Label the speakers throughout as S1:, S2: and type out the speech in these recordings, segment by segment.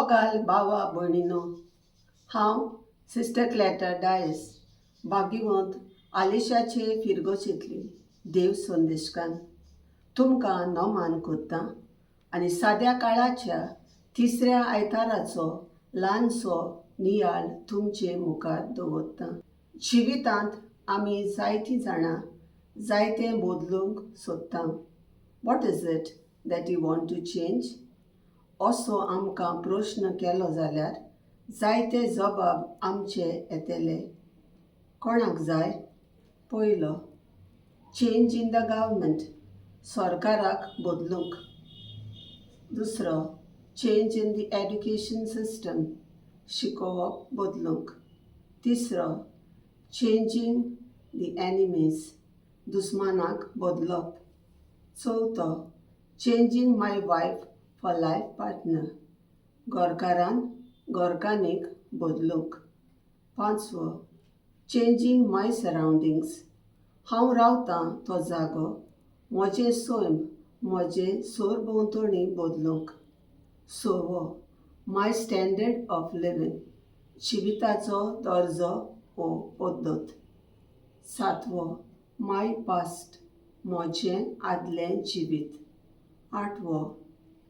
S1: मोगाल बावा भयणीनो, हांव sister clatter Dias भाग्यवंत आलिशाचे फिरगोशींतली देव संदेशकान तुमकां नोमान करतां आनी साद्या काळाच्या तिसऱ्या आयताराचो ल्हानसो नियाळ तुमचे मुखार दवरतां. जिवितांत आमी जायतीं जाणां जायतें बदलूंक सोदतां. What is it that you want to change? असो आमकां प्रश्न केलो जाल्यार जायते जबाब आमचे येतले. कोणाक जाय? पयलो, चेंज इन द गव्हर्मेंट, सरकाराक बदलूंक. दुसरो, change in the education system, शिकोवप बदलूंक. तिसरो, चेंजिंग द एनिमीज, दुस्मानाक बदलप. चवथो, changing my wife for life partner, घरकारान घरकान्नीक बदलूंक. पांचवो, चेंजिंग माय सरावंडिंग्स, हांव रावतां तो जागो, म्हजें सैम, म्हजें सरभोंवतणी बदलूंक. सवो, माय स्टँडर्ड ऑफ लिव्हिंग, जिविताचो दर्जो वो पद्दत. सातवो, माय पास्ट, म्हजें आदलें जिवीत. आठवो,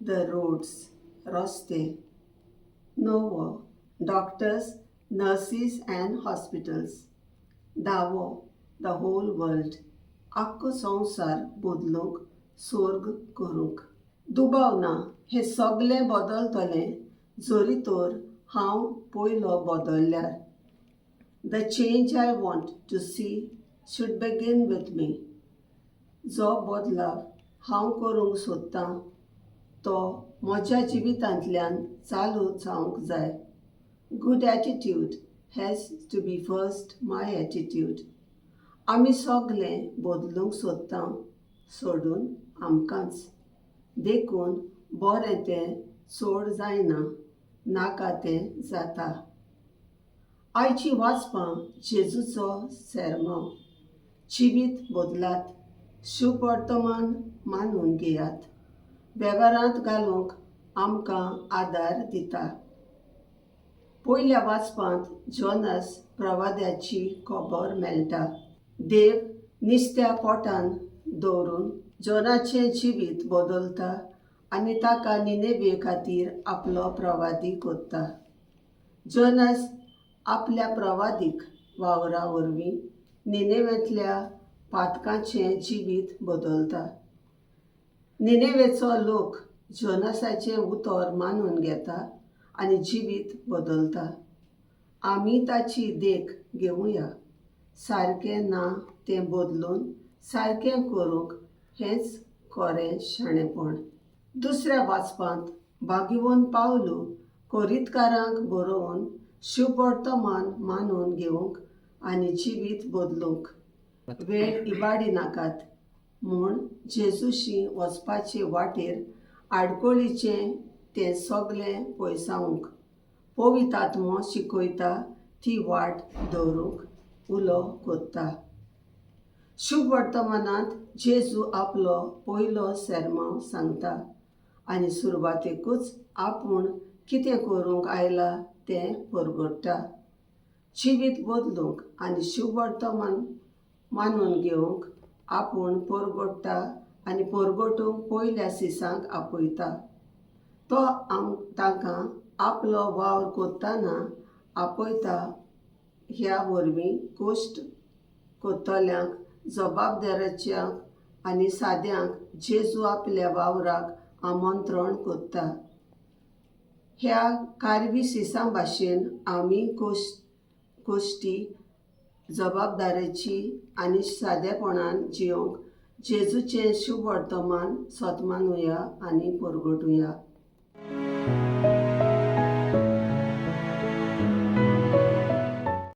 S1: द रोड्स, रस्ते. णवो, डॉक्टर्स, नर्सीस अँड हॉस्पिटल्स. धावो, द होल वर्ल्ड, आख्खो संवसार बदलूंक, सर्ग करूंक. दुबाव ना, हें सगळें बदलतलें जरी तर हांव पयलो बदलल्यार. The change I want to see should begin with me. जो बदलाव हांव करूंक सोदतां तो म्हज्या जिवितांतल्यान चालू जावंक जाय. Good attitude has to be first my attitude. आमी सगळें बदलूंक सोदतां सोडून आमकांच. देखून बरें तें चड जायना, नाका तें जाता. आयची वाचपां जेजूचो सेर्मो. जिवीत बदलात, शुभ वर्तमान मानून घेयात. वेव्हारांत घालूंक आमकां आदार दिता. पयल्या वाचपांत जोनास प्रवाद्याची खबर मेळटा. देव निस्त्या पोटान दवरून जोनाचें जिवीत बदलता आनी ताका निनेवे खातीर आपलो प्रवादी कोत्ता. जोनास आपल्या प्रवादीक वावरा वरवीं निनेवेंतल्या पातकांचें जिवीत बदलता. निनेवेचो लोक जोनासाचें उतर मानून घेता आनी जिवीत बदलता. आमी ताची देख घेवया. सारकें ना तें बदलून सारकें करूंक हेंच खरें शाणेपण. दुसऱ्या वाचपांत भाग्यवंत पावलू कोरिंतकारांक बरोवन शुभ वर्तमान मानून घेवंक आनी जिवीत बदलूंक. वेळ इबाडी नाकात म्हूण जेजूशी वचपाचे वाटेर आडकोळीचें तें सगळें पयसावंक. पवित्र आत्मो शिकयता ती वाट दवरूंक उलो कोत्ता. शुभ वर्तमानांत जेजू आपलो पयलो सेर्मो सांगता आनी सुरवातेकूच आपूण कितें करूंक आयला तें परगट्टा. जिवीत बदलूंक आनी शुभ वर्तमान मानून घेवंक आपूण परगट्टा आनी परगटूंक पयल्या सिसांक आपयता. तो तांकां आपलो वावर कोत्ताना आपयता. ह्या वरवीं गोश्ट कोत्तल्यांक, जबाबदाराच्यांक आनी साद्यांक जेजू आपल्या वावराक आमंत्रण कोत्ता. ह्या कारवी सिसां भाशेन आमी गोश्टी जबाबदारेची आनी सादेपणान जियोंक जेजूचें शुभ वर्तमान सतमानुया आनी परगटुया.